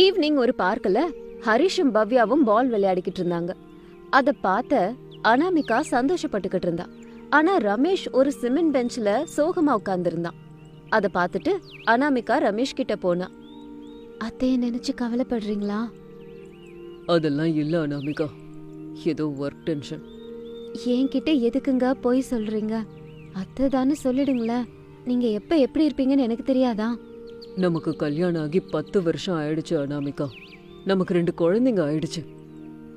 Evening ஒரு பார்க்ல ஹரிஷும் பவ்யாவும் பால் விளையாடிக்கிட்டு இருந்தாங்க. அத பார்த்த அனாமிகா சந்தோஷப்பட்டுக்கிட்டு இருந்தா. ஆனா ரமேஷ் ஒரு சிமெண்ட் பெஞ்ச்ல சோகமா உட்கார்ந்திருந்தான். அத பார்த்துட்டு அனாமிகா ரமேஷ் கிட்ட போனா. அத்தைய நினைச்சு கவலைப்படுறீங்களா? அதெல்லாம் இல்ல அனாமிகா, ஏதோ ஒர்க் டென்ஷன். என்கிட்ட எதுக்குங்க போய் சொல்றீங்க? அத்தை தானே சொல்லிடுங்களேன். நீங்க எப்ப எப்படி இருப்பீங்கன்னு எனக்கு தெரியாதா? நமக்கு கல்யாணம் ஆகி 10 வருஷம் ஆயிடுச்சு அனாமிகா. நமக்கு 2 குழந்தைங்க ஆயிடுச்சு.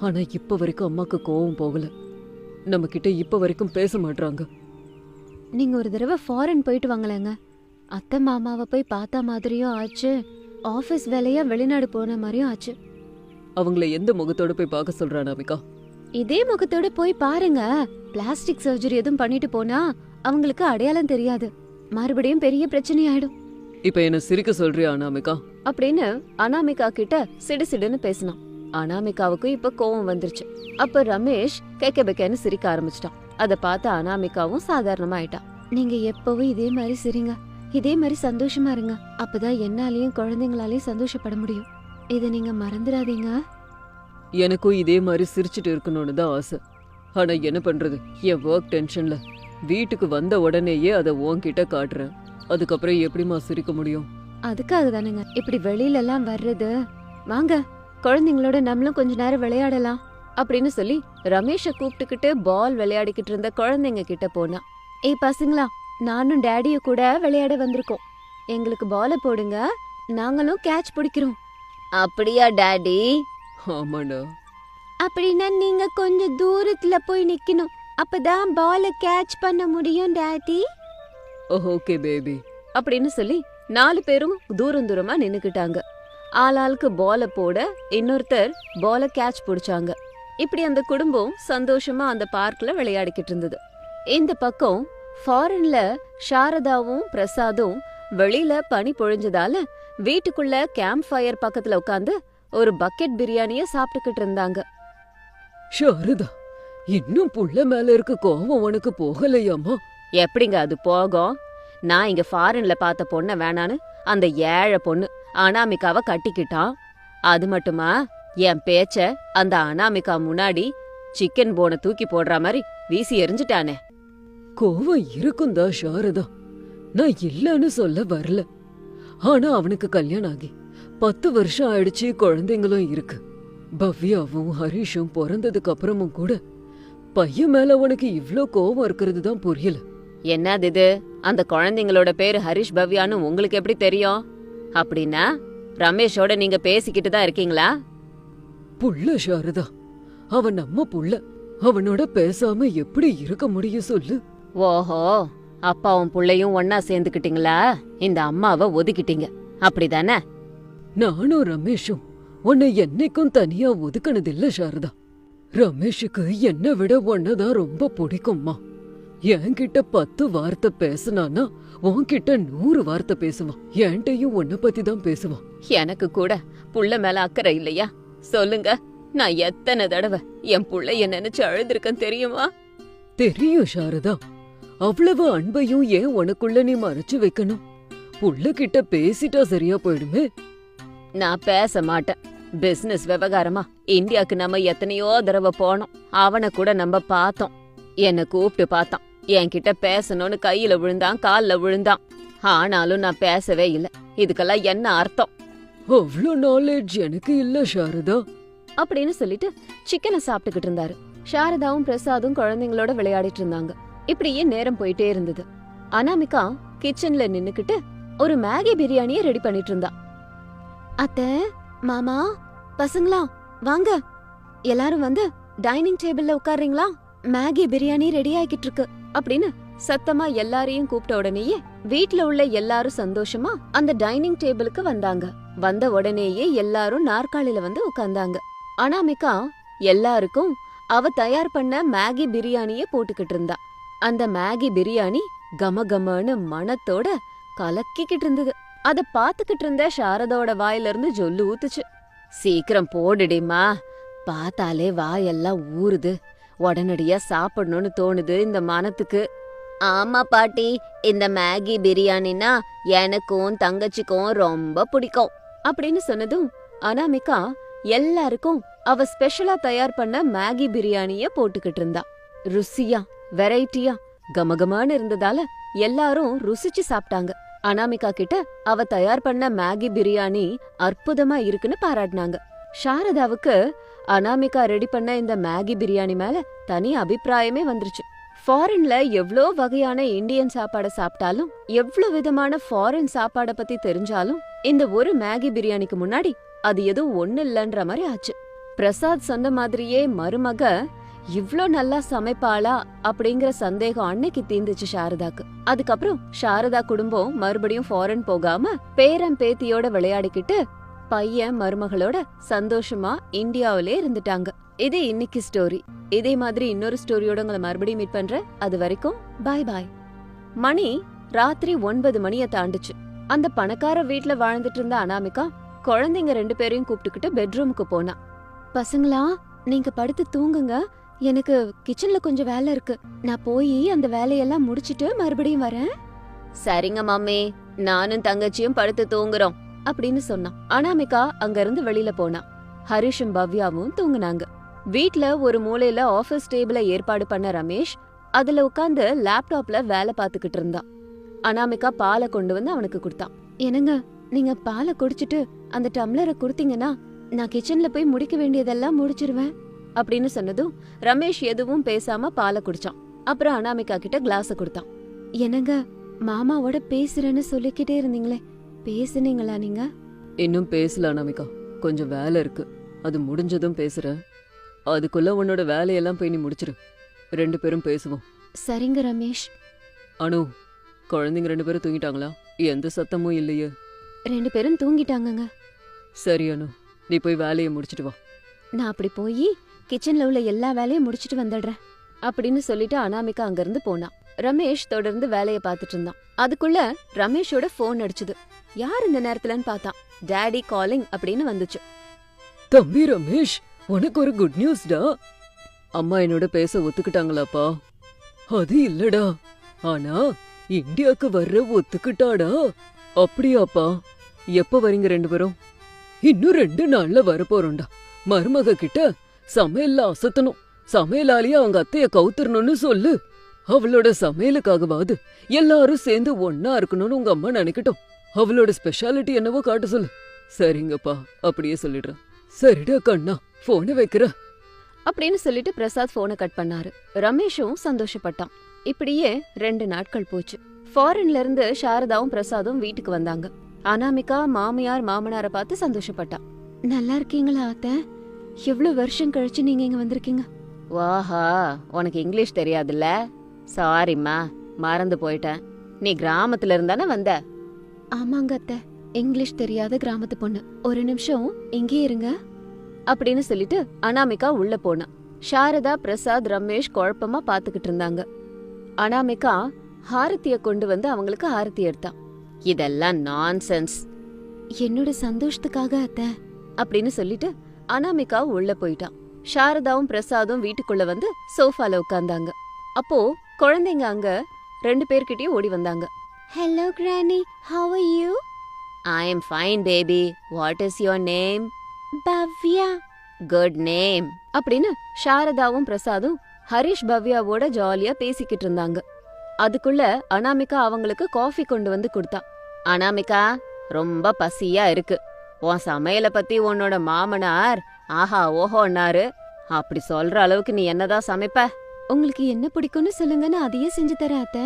ஆனா இப்ப வரைக்கும் அம்மாக்கு கோவம் போகல. நம்ம கிட்ட இப்ப வரைக்கும் பேச மாட்டாங்க. நீங்க ஒரு தடவை ஃபாரின் போயிட்டு வாங்களேங்க. அத்தை மாமாவை போய் பார்த்தா மாதிரியும் ஆச்சு, ஆபீஸ் வேலையா வெளிநாடு போன மாதிரியும் ஆச்சு. அவங்கள எந்த முகத்தோட போய் பார்க்க சொல்ற அனாமிகா? இதே முகத்தோட போய் பாருங்க. பிளாஸ்டிக் சர்ஜரி எதுவும் பண்ணிட்டு போனா அவங்களுக்கு அடையாளம் தெரியாது, மறுபடியும் பெரிய பிரச்சனை ஆயிடும். இப்ப என்ன சிரிக்க சொல்றியா அனாமிகா? அப்படின்னு அனாமிகா கிட்ட சிடுசிடுன்னு பேசினான். அனாமிகாவுக்கு இப்ப கோவம் வந்துருச்சு. அப்ப ரமேஷ் கேக்கபெக்கன்னு சிரிக்க ஆரம்பிச்சிட்டான். அத பார்த்த அனாமிகாவும் சாதாரணமா ஆயிட்டா. நீங்க எப்பவும் இதே மாதிரி சிரிங்க, இதே மாதிரி சந்தோஷமா இருங்க. அப்பதான் என்னாலையும் குழந்தைங்களாலையும் சந்தோஷப்பட முடியும். இத நீங்க மறந்துடாதீங்க. எனக்கும் இதே மாதிரி சிரிச்சுட்டு இருக்கணும்னு தான் ஆசை. ஆனா என்ன பண்றது, என் ஒர்க் டென்ஷன்ல வீட்டுக்கு வந்த உடனேயே அதை உன்கிட்ட காட்டுறேன். அதுக்கப்புறம் எப்படிமா சிரிக்க முடியும்? அதுக்காக தானுங்க இப்படி வெளியில எல்லாம் வர்றது. வாங்க, குழந்தைங்களோட நம்மளும் கொஞ்ச நேரம் விளையாடலாம் அப்படின்னு சொல்லி ரமேஷ கூப்பிட்டுக்கிட்டு பால் விளையாடிக்கிட்டு இருந்த குழந்தைங்க கிட்ட போனா. ஏய் பசங்களா, நானும் டேடியும் கூட விளையாட வந்திருக்கோம். எங்களுக்கு பால போடுங்க, நாங்களும் கேட்ச் பிடிக்கிறோம். அப்படியா டாடி? ஆமாடா. அப்படின்னா நீங்க கொஞ்சம் தூரத்துல போய் நிக்கணும், அப்பதான் பால கேட்ச் பண்ண முடியும் டாடி. ஓகே பேபி அப்படின்னு சொல்லி 4 பேரும் தூரம் தூரமா நின்னுக்கிட்டாங்க. ஆளாளுக்கு பால போட இன்னொருத்தர் பால கேட்ச் பிடிச்சாங்க. இப்படி அந்த குடும்பம் சந்தோஷமா அந்த பார்க்ல விளையாடிக்கிட்டு இருந்தது. இந்த பக்கம் ஃபாரின்ல சாரதாவும் பிரசாதும் வெளியில பனி பொழிஞ்சதால வீட்டுக்குள்ள கேம்ப் ஃபயர் பக்கத்துல உட்காந்து ஒரு பக்கெட் பிரியாணிய சாப்பிட்டுக்கிட்டு இருந்தாங்க. சாரதா, இன்னும் புள்ள மேல இருக்க கோவம் உனக்கு போகலையாமா? எப்படிங்க அது போகும்? நான் இங்க ஃபாரின்ல பார்த்த பொண்ண வேணான்னு அந்த ஏழை பொண்ணு அனாமிகாவை கட்டிக்கிட்டான். அது மட்டுமா, என் பேச்ச அந்த அனாமிகா முன்னாடி சிக்கன் போனை தூக்கி போடுற மாதிரி வீசி எரிஞ்சிட்டானே. கோவம் இருக்குந்தா சாரதா, நான் இல்லன்னு சொல்ல வரல. ஆனா அவனுக்கு கல்யாணம் ஆகி 10 வருஷம் ஆயிடுச்சு, குழந்தைங்களும் இருக்கு. பவ்யாவும் ஹரிஷும் பிறந்ததுக்கு அப்புறமும் கூட பையன் மேல உனக்கு இவ்ளோ கோவம் இருக்கிறது தான் புரியல. என்னது இது? அந்த குழந்தைங்களோட பேரு ஹரிஷ் பவ்யான்னு உங்களுக்கு எப்படி தெரியும்? அப்படின்னா ரமேஷோட நீங்க பேசிக்கிட்டு தான் இருக்கீங்களா? புள்ள சாரதா, அவன் நம்ம புள்ள. அவனோட பேசாம எப்படி இருக்க முடியும் சொல்லு? ஓஹோ, அப்பாவும் புள்ளையும் ஒன்னா சேர்ந்துக்கிட்டீங்களா? இந்த அம்மாவை ஒதுக்கிட்டீங்க, அப்படிதானே? நானும் ரமேஷும் உன்னை என்னைக்கும் தனியா ஒதுக்கினதில்ல சாரதா. ரமேஷுக்கு என்னை விட உன்னதான் ரொம்ப பிடிக்கும்மா. என்கிட்ட 10 வார்த்தை பேசினானா உன்கிட்ட 100 வார்த்தை பேசுவான். என்கிட்டயும் உன்னை பத்தி தான் பேசுவான். எனக்கு கூட புள்ள மேல அக்கறை இல்லையா? சொல்லுங்க, நான் எத்தனை தடவை என் புள்ளைய நினைச்சு அழுதுருக்கேன் தெரியுமா? தெரியும் சாரதா. அவ்வளவு அன்பையும் ஏன் உனக்குள்ள நீ மறைச்சு வைக்கணும்? புள்ள கிட்ட பேசிட்டா சரியா போயிடுமே. நான் பேச மாட்டேன். பிசினஸ் விவகாரமா இந்தியாக்கு நம்ம எத்தனையோ தடவை போனோம். அவனை கூட நம்ம பார்த்தோம். என்ன கூப்பிட்டு பார்த்தான், என்கிட்ட பேசணும்னு கையில விழுந்தான், கால்ல விழுந்தான். ஆனாலும் நான் பேசவே இல்லை. இதுக்கெல்லாம் என்ன அர்த்தம்? அவ்வளோ நாலேஜ் எனக்கு இல்ல சாரதா அப்படின்னு சொல்லிட்டு சிக்கனை சாப்பிட்டுக்கிட்டு இருந்தாரு. சாரதாவும் பிரசாதும் குழந்தைங்களோட விளையாடிட்டு இருந்தாங்க. இப்படியே நேரம் போயிட்டே இருந்தது. அனாமிகா கிச்சன்ல நின்னுக்கிட்டு ஒரு மேகி பிரியாணிய ரெடி பண்ணிட்டு இருந்தா. அத்தை, மாமா, பசங்களா வாங்க, எல்லாரும் வந்து டைனிங் டேபிள்ல உட்கார்றீங்களா? மேகி பிரியாணி ரெடி ஆகிட்டு இருக்கு அப்படின்னு சத்தமா எல்லாரையும் கூப்பிட்ட உடனேயே வீட்ல உள்ள எல்லாரும் சந்தோஷமா அந்த டைனிங் டேபிளுக்கு வந்தாங்க. வந்த உடனேயே எல்லாரும் நாற்காலில வந்து உட்கார்ந்தாங்க. அனாமிகா எல்லாருக்கும் அவ தயார் பண்ண மேகி பிரியாணிய போட்டுக்கிட்டு இருந்தா. அந்த மேகி பிரியாணி கமகமன்னு மணத்தோட கலக்கிக்கிட்டு இருந்தது. அத பாத்துக்கிட்டு இருந்த சாரதோட வாயில இருந்து ஜொல்லு ஊத்துச்சு. சீக்கிரம் போடுடிமா, பார்த்தாலே வாயெல்லாம் ஊறுது, உடனடியா சாப்பிடணும்னு தோணுது இந்த மனத்துக்கு. ஆமா பாட்டி, இந்த மேகி பிரியாணினா எனக்கும் தங்கச்சிக்கும் ரொம்ப பிடிக்கும் அப்படின்னு சொன்னதும் அனாமிகா எல்லாருக்கும் அவ ஸ்பெஷலா தயார் பண்ண மேகி பிரியாணிய போட்டுக்கிட்டு இருந்தா. ருசியா வெரைட்டியா கமகமான்னு இருந்ததால எல்லாரும் ருசிச்சு சாப்பிட்டாங்க. அனாமிகா கிட்ட அவ தயார் பண்ண மேகி பிரியாணி அற்புதமா இருக்குன்னு பாராட்டினாங்க. சாரதாவுக்கு அனாமிகா ரெடி பண்ண இந்த மேகி பிரியாணி மேல தனி அபிப்பிராயமே வந்துருச்சு. ஃபாரின்ல எவ்ளோ வகையான இந்தியன் சாப்பாட சாப்பிட்டாலும், எவ்ளோ விதமான ஃபாரின் சாப்பாட பத்தி தெரிஞ்சாலும், இந்த ஒரு மேகி பிரியாணிக்கு முன்னாடி அது எதுவும் ஒண்ணு இல்லன்ற மாதிரி ஆச்சு. பிரசாத் சொன்ன மாதிரியே மருமக இவ்ளோ நல்லா சமைப்பாளா அப்படிங்கிற சந்தேகம் அன்னைக்கு தீந்துச்சு சாரதாக்கு. அதுக்கப்புறம் சாரதா குடும்பம் மறுபடியும் ஃபாரின் போகாம பேரன் பேத்தியோட விளையாடிக்கிட்டு பையன் மருமகளோட சந்தோஷமா இந்தியாவிலே இருந்துட்டாங்க. இது இன்னைக்கு ஸ்டோரி. இதே மாதிரி இன்னொரு ஸ்டோரியோட உங்களை மறுபடியும் மீட் பண்றேன். அது வரைக்கும் பாய் பாய். மணி ராத்திரி 9 மணியை தாண்டுச்சு. அந்த பணக்கார வீட்ல வாழ்ந்துட்டு இருந்த அனாமிகா குழந்தைங்க 2 பேரையும் கூப்பிட்டுக்கிட்டு பெட்ரூமுக்கு போனா. பசங்களா, நீங்க படுத்து தூங்குங்க, எனக்கு கிச்சன்ல கொஞ்சம் வேலை இருக்கு, நான் போய் அந்த வேலையெல்லாம் முடிச்சிட்டு மறுபடியும் வரேன். சரிங்க மம்மி, நானும் தங்கச்சியும் படுத்து தூங்குறோம் அப்படின்னு சொன்னா. அனாமிகா அங்க இருந்து வெளியில போனா. ஹரிஷும் பவ்யாவும் தூங்குனாங்க. வீட்ல ஒரு மூலையில ஆபீஸ் டேபிள ஏற்பாடு பண்ண ரமேஷ் அதுல உட்கார்ந்து லேப்டாப்ல வேலை பார்த்துக்கிட்டு இருந்தான். அனாமிகா பாலை கொண்டு வந்து அவனுக்கு கொடுத்தான். என்னங்க, நீங்க பாலை குடிச்சிட்டு அந்த டம்ளரை கொடுத்தீங்கன்னா நான் கிச்சன்ல போய் முடிக்க வேண்டியதெல்லாம் முடிச்சிருவேன் அப்படின்னு சொன்னதும் ரமேஷ் எதுவும் பேசாம பாலை குடிச்சான். அப்புறம் அனாமிகா கிட்ட கிளாஸ கொடுத்தான். என்னங்க, மாமாவோட பேசுறேன்னு சொல்லிக்கிட்டே இருந்தீங்களே, பேசுனீங்களா நீங்க? இன்னும் பேசல அனாமிகா, கொஞ்சம் வேலை இருக்கு, அது முடிஞ்சதும் பேசுறேன். அதுக்குள்ள உன்னோட வேலையெல்லாம் போய் நீ முடிச்சிரு, 2 பேரும் பேசுவோம். சரிங்க ரமேஷ். அனு, குழந்தைங்க 2 பேரும் தூங்கிட்டாங்களா? எந்த சத்தமும் இல்லையே. 2 பேரும் தூங்கிட்டாங்கங்க. சரி அனு, நீ போய் வேலையை முடிச்சிட்டு வா. நான் அப்படி போய் கிச்சன்ல உள்ள எல்லா வேலையும் முடிச்சிட்டு வந்துடுறேன் அப்படின்னு சொல்லிட்டு அனாமிகா அங்கிருந்து போனான். ரமேஷ் தொடர்ந்து வேலைய பாத்துட்டு இருந்தான். அதுக்குள்ள ரமேஷோட போன் அடிச்சுது. யார் இந்த நேரத்துலன்னு பார்த்தான். டாடி காலிங் அப்படின்னு வந்துச்சு. தம்பி ரமேஷ், உனக்கு ஒரு குட் நியூஸ்டா. அம்மா என்னோட பேச ஒத்துக்கிட்டாங்களாப்பா? அது இல்லடா, ஆனா இந்தியாக்கு வர்ற ஒத்துக்கிட்டாடா. அப்படியாப்பா? எப்ப வரீங்க 2 பேரும்? இன்னும் 2 நாள்ல வரப்போறோம்டா. மருமக கிட்ட சமையல்ல அசத்தணும், சமையலாலேயே அவங்க அத்தைய கவுத்துறணும்னு சொல்லு. அவளோட சமையலுக்காகவாது எல்லாரும் சேர்ந்து ஒன்னா இருக்கணும்னு உங்க அம்மா நினைக்கட்டும். அவளோட ஸ்பெஷாலிட்டி என்னவோ காட்ட சொல்லு. சரிங்கப்பா, அப்படியே சொல்லிடுறேன். சரிடா கண்ணா, போனை வைக்கிற அப்படின்னு சொல்லிட்டு பிரசாத் போனை கட் பண்ணாரு. ரமேஷும் சந்தோஷப்பட்டான். இப்படியே 2 நாட்கள் போச்சு. ஃபாரின்ல இருந்து சாரதாவும் பிரசாதும் வீட்டுக்கு வந்தாங்க. அனாமிகா மாமியார் மாமனார பார்த்து சந்தோஷப்பட்டான். நல்லா இருக்கீங்களா அத்தை? எவ்வளவு வருஷம் கழிச்சு நீங்க இங்க வந்திருக்கீங்க. வாஹா, உனக்கு இங்கிலீஷ் தெரியாதுல்ல? சாரிம்மா, மறந்து போயிட்டேன். நீ கிராமத்துல இருந்தானே வந்த? ஆமாங்க அத்தை, இங்கிலீஷ் தெரியாத கிராமத்து பொண்ணு. ஒரு நிமிஷம் இங்கே இருங்க அப்படின்னு சொல்லிட்டு அனாமிகா உள்ள போனா. சாரதா பிரசாத் ரமேஷ் குழப்பமா பாத்துக்கிட்டு இருந்தாங்க. அனாமிகா ஹாரத்திய கொண்டு வந்து அவங்களுக்கு ஆரத்தி எடுத்தான். இதெல்லாம் நான்சென்ஸ். என்னோட சந்தோஷத்துக்காக அத்தை அப்படின்னு சொல்லிட்டு அனாமிகா உள்ள போயிட்டான். சாரதாவும் பிரசாதும் வீட்டுக்குள்ள வந்து சோஃபால உட்கார்ந்தாங்க. அப்போ குழந்தைங்க அங்க 2 பேர்கிட்டயும் ஓடி வந்தாங்க. Hello granny, how are you? I am fine baby. What is your name? Bhavya. Good name அப்படின்னு சாரதாவும் பிரசாதும் ஹரிஷ் பவ்யாவோட ஜாலியா பேசிக்கிட்டு இருந்தாங்க. அதுக்குள்ள அனாமிகா அவங்களுக்கு காஃபி கொண்டு வந்து கொடுத்தா. அனாமிகா, ரொம்ப பசியா இருக்கு. உன் சமையல பத்தி உன்னோட மாமனார் ஆஹா ஓஹோன்னாரு. அப்படி சொல்ற அளவுக்கு நீ என்னதான் சமைப்ப? உங்களுக்கு என்ன பிடிக்கும்னு சொல்லுங்கன்னு அதையே செஞ்சு தரேன் அத்தை.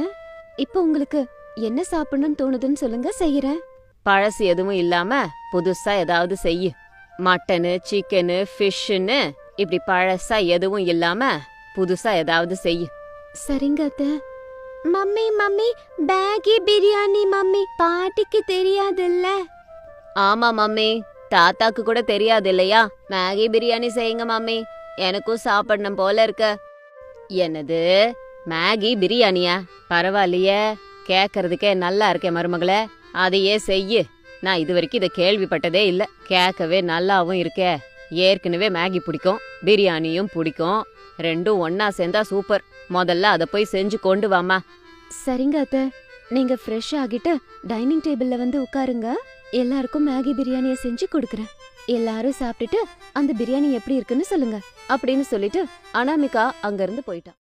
இப்போ உங்களுக்கு என்ன சாப்பிடணும்னு தோணுதுன்னு சொல்லுங்க, செய்யறேன். பழசு எதுவும் இல்லாம புதுசா ஏதாவது செய்யு. மட்டனு, சிக்கனு, ஃபிஷ்ஷுன்னு இப்படி பழசா எதுவும் இல்லாம புதுசா ஏதாவது செய்யு. சரிங்க அத்தை. Mummy mummy, Maggi biryani mummy, பாட்டிக்கு தெரியாதுல்ல? ஆமா மம்மி, தாத்தாக்கு கூட தெரியாது இல்லையா? மேகி பிரியாணி செய்யுங்க மம்மி, எனக்கும் சாப்பிடணும் போல இருக்கு. என்னது மேகி பிரியாணியா? பரவாயில்லையே, கேக்குறதுக்கே நல்லா இருக்கே மருமகளே, அதையே செய்யு. நான் இது வரைக்கும் இதை கேள்விப்பட்டதே இல்ல. கேட்கவே நல்லாவும் இருக்கே. ஏற்கனவே மேகி பிடிக்கும், பிரியாணியும் பிடிக்கும், 2ம் ஒன்னா சேர்ந்தா சூப்பர். முதல்ல அதை போய் செஞ்சு கொண்டு வாமா. சரிங்க அத்தை, நீங்க ஃப்ரெஷ் ஆகிட்டு டைனிங் டேபிள்ல வந்து உட்காருங்க. எல்லாருக்கும் மேகி பிரியாணிய செஞ்சு கொடுக்கறேன். எல்லாரும் சாப்பிட்டுட்டு அந்த பிரியாணி எப்படி இருக்குன்னு சொல்லுங்க அப்படின்னு சொல்லிட்டு அனாமிகா அங்க இருந்து போயிட்டான்.